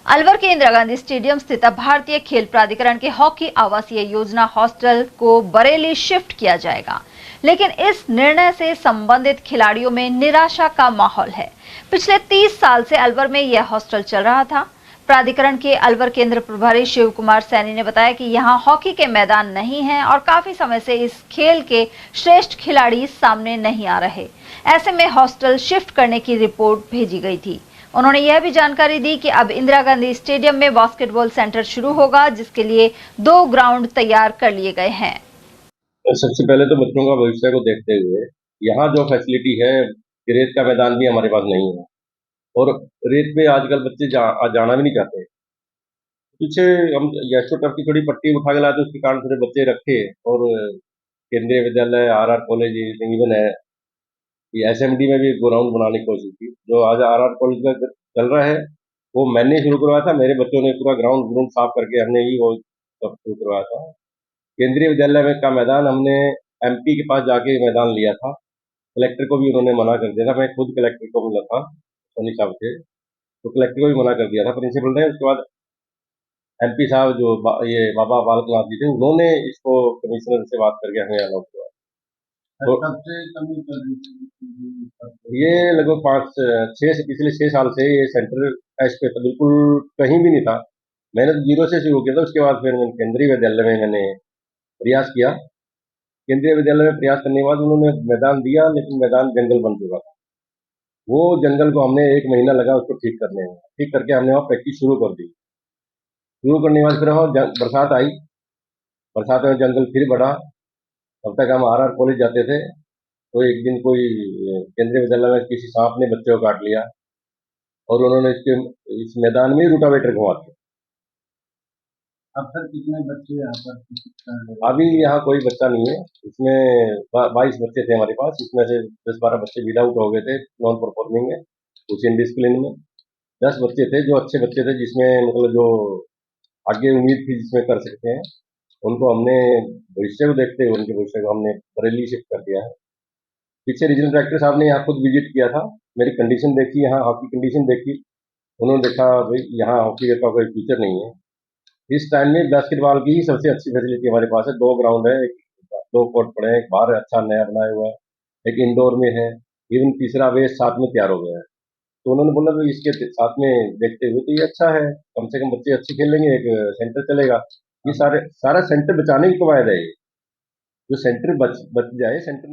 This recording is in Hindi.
अलवर के इंदिरा गांधी स्टेडियम स्थित भारतीय खेल प्राधिकरण के हॉकी आवासीय योजना हॉस्टल को बरेली शिफ्ट किया जाएगा, लेकिन इस निर्णय से संबंधित खिलाड़ियों में निराशा का माहौल है। पिछले 30 साल से अलवर में यह हॉस्टल चल रहा था। प्राधिकरण के अलवर केंद्र प्रभारी शिव कुमार सैनी ने बताया कि यहां हॉकी के मैदान नहीं हैं और काफी समय से इस खेल के श्रेष्ठ खिलाड़ी सामने नहीं आ रहे। ऐसे में हॉस्टल शिफ्ट करने की रिपोर्ट भेजी गई थी। उन्होंने यह भी जानकारी दी कि अब इंदिरा गांधी स्टेडियम में बास्केटबॉल सेंटर शुरू होगा, जिसके लिए 2 ग्राउंड तैयार कर लिए गए हैं। सबसे पहले तो बच्चों का भविष्य को देखते हुए यहाँ जो फैसिलिटी है, रेत का मैदान भी हमारे पास नहीं है और रेत में आजकल बच्चे जाना भी नहीं चाहते। पीछे हम एस्ट्रो टर्फ की थोड़ी पट्टी उठा के लाए थे, उसके कारण थोड़े बच्चे रखे और केंद्रीय विद्यालय आर कॉलेज इवन है, ये एसएमडी में भी ग्राउंड बनाने की कोशिश की। जो आज आर कॉलेज का चल रहा है वो मैंने शुरू करवाया था, मेरे बच्चों ने पूरा ग्राउंड साफ करके हमने ही वो सब शुरू करवाया था। केंद्रीय विद्यालय में का मैदान हमने एमपी के पास जाके मैदान लिया था, कलेक्टर को भी उन्होंने मना कर दिया था। मैं खुद कलेक्टर को मिला था सोनी साहब से, तो कलेक्टर को भी मना कर दिया था प्रिंसिपल ने। उसके बाद एमपी साहब जो ये बाबा बालकनाथ जी थे, उन्होंने इसको कमिश्नर से बात करके हमें अलाउ करवाया। तो ये लगभग 5-6 से पिछले 6 साल से ये सेंटर एस पे तो बिल्कुल कहीं भी नहीं था। मैंने तो जीरो से शुरू किया था, उसके बाद फिर मैंने केंद्रीय विद्यालय में मैंने प्रयास किया। केंद्रीय विद्यालय में प्रयास करने के बाद उन्होंने मैदान दिया, लेकिन मैदान जंगल बन चुका था। वो जंगल को हमने 1 महीना लगा उसको ठीक करने में, ठीक करके हमने वहाँ प्रैक्टिस शुरू कर दी। शुरू करने के बाद फिर वहाँ बरसात आई, बरसात में जंगल फिर बढ़ा। तब तक हम आर कॉलेज जाते थे, तो एक दिन कोई केंद्रीय विद्यालय में किसी सांप ने बच्चे को काट लिया और उन्होंने इस मैदान में रूटावेटर घुमा दिया। अब तक कितने बच्चे यहाँ पर? अभी यहाँ कोई बच्चा नहीं है, इसमें 22 बच्चे थे हमारे पास, इसमें से 10-12 बच्चे विद आउट हो गए थे, नॉन परफॉर्मिंग में, कुछ इनडिसिप्लिन में। 10 बच्चे थे जो अच्छे बच्चे थे, जिसमें मतलब जो आगे उम्मीद थी जिसमें कर सकते हैं, उनको हमने भविष्य को देखते हुए उनके भविष्य को हमने बरेली शिफ्ट कर दिया है। पीछे रीजनल डायरेक्टर साहब ने यहाँ खुद विजिट किया था, मेरी कंडीशन देखी, यहाँ हॉकी कंडीशन देखी, उन्होंने देखा भाई यहाँ हॉकी का कोई फ्यूचर नहीं है। इस टाइम में बास्केटबॉल की ही सबसे अच्छी फैसिलिटी हमारे पास है। 2 ग्राउंड है, 2 कोर्ट पड़े हैं, एक बाहर अच्छा नया बनाया हुआ है, एक इंडोर में है, इवन तीसरा वे साथ में तैयार हो गया है। तो उन्होंने बोला कि इसके साथ में देखते हुए तो ये अच्छा है, कम से कम बच्चे अच्छे खेलेंगे, एक सेंटर चलेगा। ये सारा सेंटर बचाने की कवायद है। ये जो सेंटर बच जाए, सेंटर